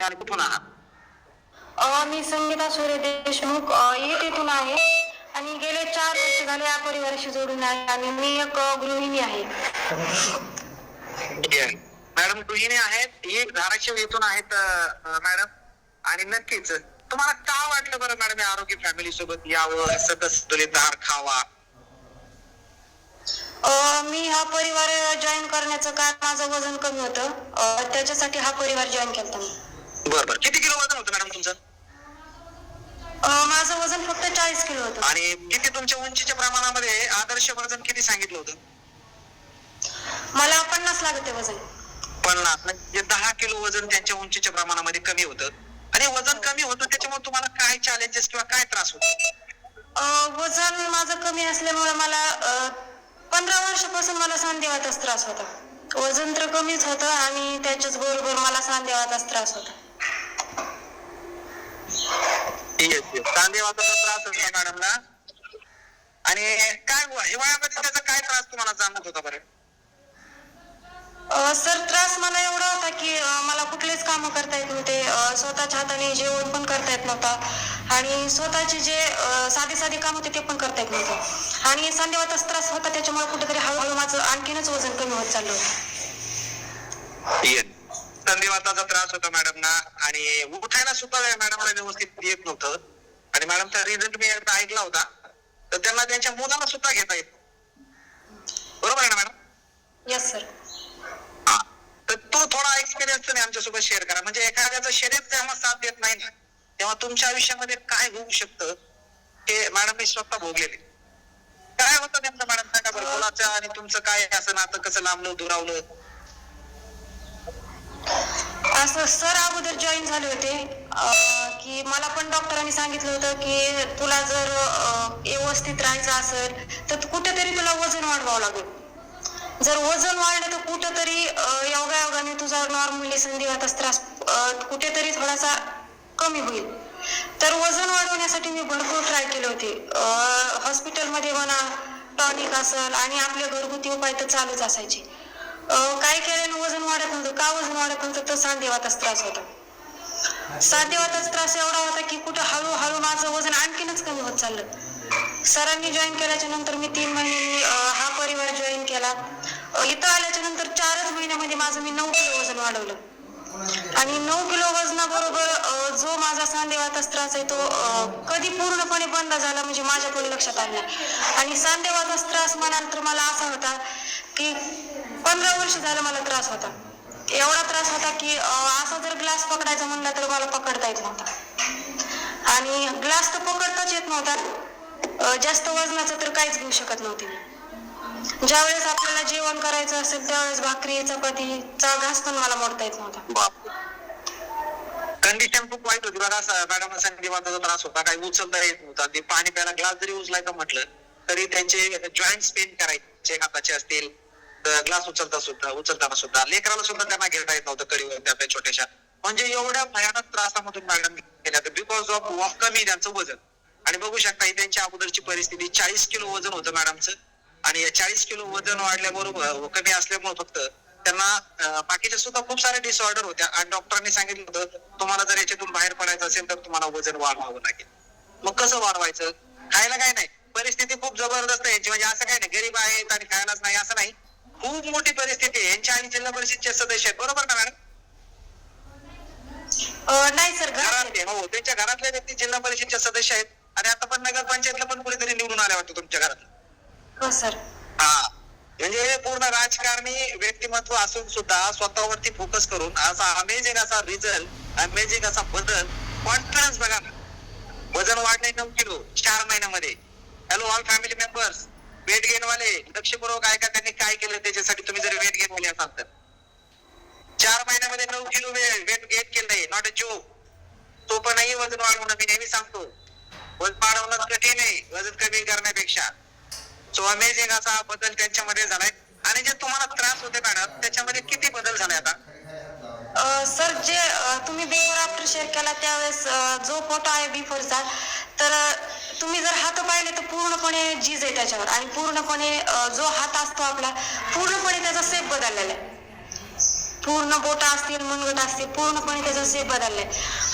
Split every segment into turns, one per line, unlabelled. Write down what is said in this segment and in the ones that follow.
आणि कुठून आहात?
मी संगीता सूर्य देशमुख येथून आहे आणि गेले 4 वर्ष झाले या परिवाराशी जोडून आहे आणि मी एक गृहिणी आहे.
मॅडम गृहिणी आहेत, एक धाराशिव येथून आहेत मॅडम. आणि नक्कीच तुम्हाला का वाटलं बरं मॅडम या आरोग्य फॅमिली सोबत यावं, सतत धार खावा?
मी हा परिवार जॉईन करण्याचं कारण माझं वजन कमी होतं, त्याच्यासाठी हा परिवार जॉईन केला मी.
बरोबर. किती किलो वजन होतं मॅडम तुमचं?
माझं वजन फक्त 40 किलो होतं.
आणि किती तुमच्या उंचीच्या प्रमाणामध्ये आदर्श वजन किती सांगितलं होतं?
मला 50 लागते वजन.
50 म्हणजे 10 किलो वजन त्यांच्या उंचीच्या प्रमाणामध्ये कमी होतं. आणि वजन कमी होतं त्याच्यामुळे तुम्हाला काय चॅलेंजेस किंवा काय त्रास होतो?
वजन माझं कमी असल्यामुळे मला 15 वर्षापासून मला सांधेवाताचा त्रास होता. वजन तर कमीच होतं आणि त्याच्याच बरोबर मला सांधेवाताचा त्रास होता.
सांधेवाताचा त्रास होता मॅडमला. आणि काय हिवाळ्यामध्ये त्याचा काय त्रास तुम्हाला जाणवत होता बरं?
सर त्रास मला एवढा होता की मला कुठलेच कामं करता येत नव्हते, स्वतःच्या हाताने जेवण पण करता येत नव्हता आणि स्वतःचे जे साधे कामं होते ते पण करता येत नव्हतं आणि सांधेवाताचा त्रास होता. त्याच्यामुळे कुठेतरी हळूहळू माझं आणखीनच वजन कमी होत चाललं होतं.
संधिवाताचा त्रास होता मॅडमना आणि उठायला सुद्धा मॅडमला व्यवस्थित येत नव्हतं. आणि मॅडमचा रिझल्ट मी एकदा ऐकला होता, तर त्यांना त्यांच्या मुलाला सुद्धा घेता येत. बरोबर आहे ना मॅडम?
Yes sir.
तर तो थोडा एक्सपिरियन्स तुम्ही आमच्यासोबत शेअर करा. म्हणजे एखाद्याचं शरीर जेव्हा साथ देत नाही ना, तेव्हा तुमच्या आयुष्यामध्ये काय होऊ शकतं हे मॅडम मी स्वतः भोगलेले. काय होतं नेमकं मॅडम सांगा बरं, मुलाचं आणि तुमचं काय असं नातं कसं लांबलं दुरावलं?
असं सर अगोदर जॉईन झाले होते की मला पण डॉक्टरांनी सांगितलं होतं की तुला जर व्यवस्थित राहायचं असेल तर कुठेतरी तुला वजन वाढवावं लागेल. जर वजन वाढलं तर कुठेतरी योगायोगाने तुझा नॉर्मली संधिवाताचा त्रास कुठेतरी थोडासा कमी होईल. तर वजन वाढवण्यासाठी मी भरपूर ट्राय केले होते. हॉस्पिटलमध्ये म्हणा, टॉनिक असेल आणि आपले घरगुती उपाय तर चालूच असायचे. काय केल्यानं वजन वाढत नव्हतं. का वजन वाढत नव्हतं? तर सांधेवाताचा त्रास होता. सांधेवाताचा त्रास एवढा होता की कुठं हळूहळू माझं वजन आणखीनच कमी होत चाललं. सरांनी जॉईन केल्याच्या नंतर मी 3 महिने हा परिवार जॉईन केला. इथं आल्याच्या नंतर 4च महिन्यामध्ये माझं मी 9 किलो वजन वाढवलं आणि 9 किलो वजनाबरोबर जो माझा सांधेवाताचा त्रास आहे तो कधी पूर्णपणे बंद झाला म्हणजे माझ्या पण लक्षात आलं नाही. आणि सांधेवाताचा त्रास म्हणाल तर मला असा होता की 15 वर्ष झालं मला त्रास होता. एवढा त्रास होता की असा जर ग्लास पकडायचा म्हणला तर मला पकडता येत नव्हता आणि ग्लास तर पकडताच येत नव्हता. जास्त वजनाचं तर काहीच घेऊ शकत नव्हते मी. ज्यावेळेस आपल्याला जेवण करायचं असेल त्यावेळेस भाकरी चपातीचा घास पण मला मोडता येत नव्हता.
कंडिशन खूप वाईट होती बघा. मॅडम संधिवाताचा त्रास होता, काही उचलता येत नव्हता. ते पाणी प्यायला ग्लास जरी उचलायचं म्हटलं तरी त्यांचे जॉईंट पेन करायचे, हाताचे असतील ग्लास उचलताना सुद्धा लेकराला सुद्धा त्यांना घेता येत नव्हतं कडीवर आपल्या छोट्याशा. म्हणजे एवढ्या भयानक त्रासामधून मॅडम गेल्या बिकॉज ऑफ कमी त्यांचं वजन. आणि बघू शकता त्यांच्या अगोदरची परिस्थिती 40 किलो वजन होतं मॅडमचं आणि 40 किलो वजन वाढल्याबरोबर कमी असल्यामुळे फक्त त्यांना बाकीच्या सुद्धा खूप सारे डिसऑर्डर होत्या आणि डॉक्टरांनी सांगितलं होतं तुम्हाला जर याच्यातून बाहेर पडायचं असेल तर तुम्हाला वजन वाढवावं लागेल. मग कसं वाढवायचं? खायला काय नाही, परिस्थिती खूप जबरदस्त आहे यांची. म्हणजे असं काय नाही गरीब आहेत आणि खायलाच नाही असं नाही, खूप मोठी परिस्थिती आहे यांच्या. आणि जिल्हा परिषदचे सदस्य आहेत, बरोबर ना मॅडम?
नाही सर,
घरातले हो त्यांच्या घरातले व्यक्ती जिल्हा परिषदचे सदस्य आहेत आणि आता पण नगरपंचायतला पण कुणीतरी निवडून आले वाटतं तुमच्या घरात.
हो सर.
हा, म्हणजे पूर्ण राजकारणी व्यक्तिमत्व असून सुद्धा स्वतःवरती फोकस करून असा अमेझिंग असा रिझल्ट, अमेझिंग असा बदल, कॉन्फिडन्स बघा ना. वजन वाढले 9 किलो 4 महिन्यामध्ये. Hello all family members, weight gain वाले लक्षपूर्वक ऐका त्यांनी काय केलं त्याच्यासाठी. तुम्ही जर वेट गेन वाले असाल तर 4 महिन्यामध्ये 9 किलो वेट गेन केलंय. Not a joke. तो पण नाही वजन वाढवणं. मी नेहमी सांगतो वजन वाढवणं कठीण आहे वजन कमी करण्यापेक्षा. सो अमेझिंग असा बदल त्यांच्यामध्ये झालाय. आणि जे तुम्हाला त्रास होते मॅडम त्याच्यामध्ये किती बदल झालाय आता?
सर जे तुम्ही बिफोर आफ्टर शेअर केला त्यावेळेस जो फोटो आहे बिफोरचा, तर तुम्ही जर हात पाहिले तर पूर्णपणे झीज आहे त्याच्यावर आणि पूर्णपणे जो हात असतो आपला पूर्णपणे त्याचा शेप बदललेला आहे. पूर्ण बोट असतील, मनगट असतील, पूर्णपणे त्याचा शेप बदललाय.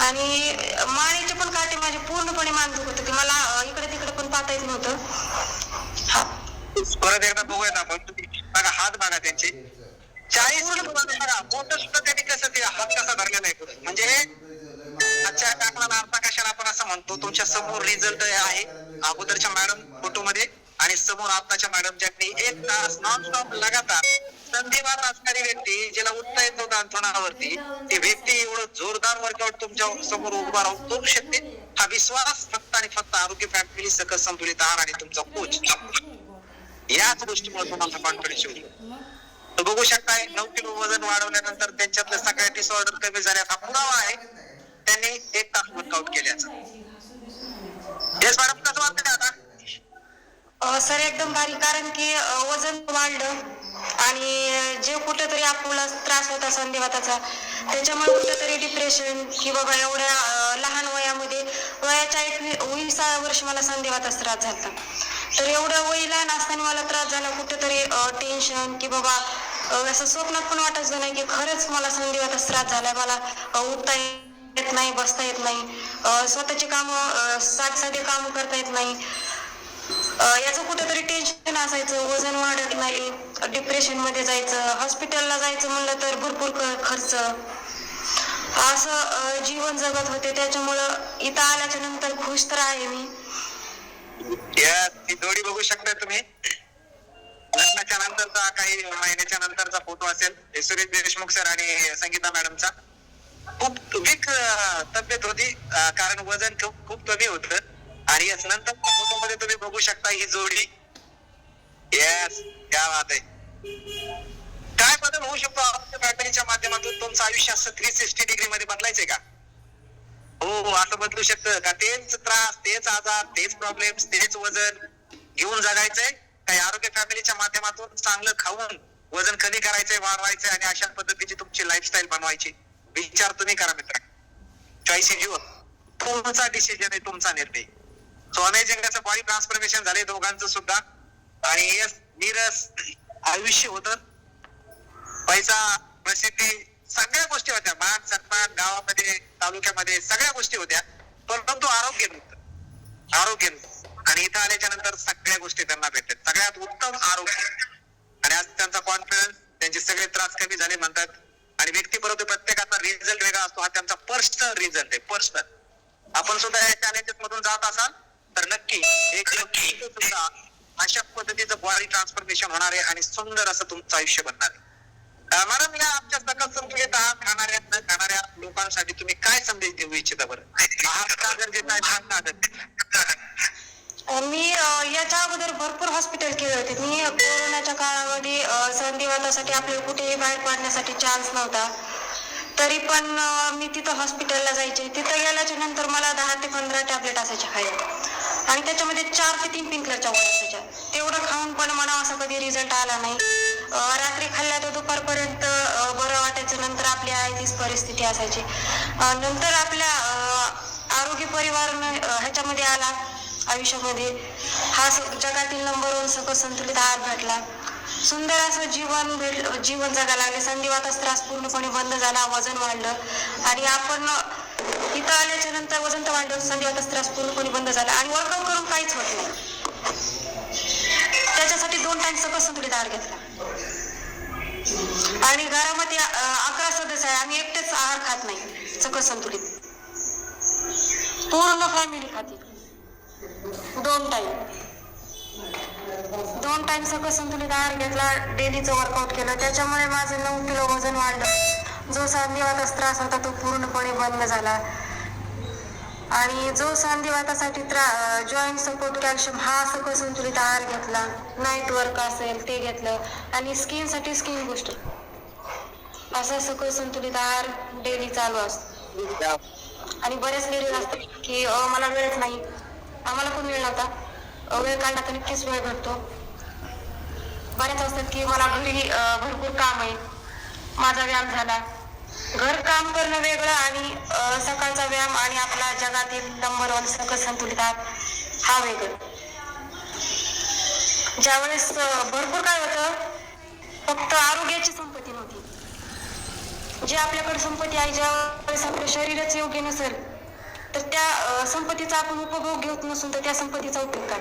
आणि मानेचे पण काटे माझे पूर्णपणे मान दुखत होते, मला इकडे तिकडे पण पाहता येत नव्हतं. हा,
परत एकदा बघूयात आपण. तुम्ही बघा हात बघा त्यांचे 40 किलो बघा. बोट सुद्धा त्यांनी कसं ते हात कसा धरलेला आहे पुढे. म्हणजे आजच्या टाकला अर्धा कशाला आपण असं म्हणतो. तुमच्या समोर रिझल्ट आहे अगोदरच्या मॅडम फोटोमध्ये आणि समोर आताच्या मॅडम ज्यांनी 1 तास नॉनस्टॉप लगातार संधिवात असणारी व्यक्ती, जिला उठता येत नव्हतं अंथरुणावरती, ती व्यक्ती एवढं जोरदार वर्कआउट तुमच्या समोर उभा राहून करू शकते. हा विश्वास फक्त आणि फक्त आरोग्य फॅमिली सकस संतुलित आहार आणि तुमचा कोच, याच गोष्टीमुळे तुम्हाला कॉन्फिडन्स येईल. तर बघू शकताय 9 किलो वजन वाढवल्यानंतर त्यांच्यातले सगळ्या डिसऑर्डर कमी झाल्याचा पुरावा आहे त्यांनी 1 तास वर्कआउट केल्याचा. येस मॅडम, कसं वाटतंय आता?
सर एकदम भारी, कारण की वजन वाढलं आणि जे कुठेतरी आपल्याला त्रास होता संधिवाताचा, त्याच्यामुळे कुठेतरी डिप्रेशन की बाबा एवढ्या लहान वयामध्ये, वयाच्या 21व्या वर्षी मला संधिवाताचा त्रास झाला. तर एवढं वय लहान असताना मला त्रास झाला, कुठेतरी टेन्शन की बाबा असं स्वप्नात पण वाटायचं नाही की खरंच मला संधिवाताचा त्रास झालाय. मला उठता येत नाही, बसता येत नाही, स्वतःची कामं साधे काम करता येत नाही. याचं कुठेतरी टेन्शन असायचं, वजन वाढत नाही, डिप्रेशन मध्ये जायचं, हॉस्पिटलला जायचं म्हणलं तर भरपूर खर्च, असं जीवन जगत होते. त्याच्यामुळं इथं आल्याच्या नंतर खुश तर आहे मी.
ती जोडी बघू शकता तुम्ही. लग्नाच्या नंतरचा काही महिन्याच्या नंतरचा फोटो असेल सुरेश देशमुख सर आणि संगीता मॅडमचा. खूप वीक तब्येत होती, कारण वजन खूप कमी होतं. आणि याच नंतर फोटोमध्ये तुम्ही बघू शकता ही जोडी. येस, क्या बात आहे. काय बदल होऊ शकतो आरोग्य फॅमिलीच्या माध्यमातून? तुमचं आयुष्य असं 360 डिग्री मध्ये बदलायचंय का? हो, असं बदलू शकतं का? तेच त्रास, तेच आजार, तेच प्रॉब्लेम्स, तेच वजन घेऊन जगायचंय? काही आरोग्य फॅमिलीच्या माध्यमातून चांगलं खाऊन वजन कमी करायचंय, वाढवायचंय आणि अशा पद्धतीची तुमची लाईफस्टाईल बनवायची? विचार तुम्ही करा मित्र. Choice is your. तुमचा डिसिजन आहे, तुमचा निर्णय. सो अमेझिंग असं बॉडी ट्रान्सफॉर्मेशन झाले दोघांचं सुद्धा. आणि यस, नीरस आयुष्य होतं. पैसा, प्रसिद्धी, सगळ्या गोष्टी होत्या. मान सन्मान गावामध्ये, तालुक्यामध्ये सगळ्या गोष्टी होत्या, परंतु आरोग्य नव्हतं. आरोग्य नव्हतं. आणि इथं आल्याच्या नंतर सगळ्या गोष्टी त्यांना भेटतात, सगळ्यात उत्तम आरोग्य. आणि आज त्यांचा कॉन्फिडन्स, त्यांचे सगळे त्रास कमी झाले म्हणतात. आणि व्यक्तीबरोबर प्रत्येकाचा रिझल्ट वेगळा असतो. हा त्यांचा पर्सनल रिझल्ट आहे, पर्सनल. आपण सुद्धा या चॅलेंजेस मधून जात असाल तर नक्की सुद्धा अशा पद्धतीचं बॉडी ट्रान्सफॉर्मेशन होणार आहे आणि सुंदर असं तुमचं आयुष्य बनणार आहे. मॅडम, या आमच्या सकस संतुलित आहार खाणाऱ्या लोकांसाठी तुम्ही काय संदेश देऊ इच्छिता बरं? आहार का गरजेचा आहे, भाग का गरजेचा?
मी याच्या अगोदर भरपूर हॉस्पिटल केले होते. मी कोरोनाच्या काळामध्ये संधिवातासाठी आपल्याला कुठेही बाहेर पडण्यासाठी चान्स नव्हता, तरी पण मी तिथं हॉस्पिटलला जायचे. तिथं गेल्याच्या नंतर मला 10 ते 15 टॅबलेट असायच्या खायला आणि त्याच्यामध्ये 4 ते 3 पिंकलरच्या गोळ्या असायच्या. तेवढं खाऊन पण मला असा कधी रिझल्ट आला नाही. रात्री खाल्ल्या तर दुपारपर्यंत बरं वाटायचं. नंतर आपली आहे तीच परिस्थिती असायची. नंतर आपल्या आरोग्य परिवार ह्याच्यामध्ये आला आयुष्यामध्ये. हा जगातील नंबर 1 सकस संतुलित आहार भेटला. सुंदर असं जीवन जगायला लागले. संधिवाताचा त्रास पूर्णपणे बंद झाला, वजन वाढलं आणि आपण इथं आल्याच्या नंतर वजन तर वाढलं, संधिवाताचा त्रास पूर्णपणे बंद झाला आणि वर्कआउट करून काहीच होत नाही. त्याच्यासाठी 2 टाइम सकस संतुलित आहार घेतला. आणि घरामध्ये 11 सदस्य आहे, आम्ही एकटेच आहार खात नाही सकस संतुलित, पूर्ण फॅमिली खाते. 2 टाइम सकस संतुलित आहार घेतला, डेलीचं वर्कआउट केलं. त्याच्यामुळे माझं 9 किलो वजन वाढलं. जो संधिवाताचा त्रास होता तो पूर्णपणे बंद झाला. आणि जो संधिवातासाठी जॉईंट सपोर्ट कॅल्शियम हा सकस संतुलित आहार घेतला. नाईट वर्क असेल ते घेतलं. आणि स्किनसाठी स्किन बुस्टर असा सकस संतुलित आहार डेली चालू असतो. आणि बरेच लेडीज असतात की मला वेळच नाही, आम्हाला पण वेळ नव्हता. वेळ काढला तर नक्कीच वेळ भेटतो. बरेच असतात की मला घरी भरपूर काम आहे, माझा व्यायाम झाला. घर काम करणं वेगळं आणि सकाळचा व्यायाम आणि आपला जगातील नंबर 1 सकस संतुलित आहार हा वेगळं. ज्यावेळेस भरपूर काय होतं, फक्त आरोग्याची संपत्ती नव्हती, जे आपल्याकडे संपत्ती आहे, ज्या वेळेस आपलं शरीरच योग्य नसेल तर त्या संपत्तीचा आपण उपभोग घेत नसून तर त्या संपत्तीचा उपयोग काय?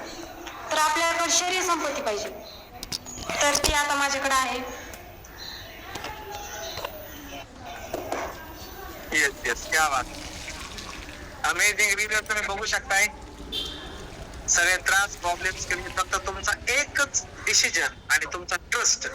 तर आपल्याकडे शरीर संपत्ती पाहिजे, तर ती आता माझ्याकडे आहे.
येस येस, क्या बात. अमेझिंग रिव्ह्यू तुम्ही बघू शकताय. सगळे त्रास प्रॉब्लेम्स कमी, फक्त तुमचा एकच डिसिजन आणि तुमचा ट्रस्ट.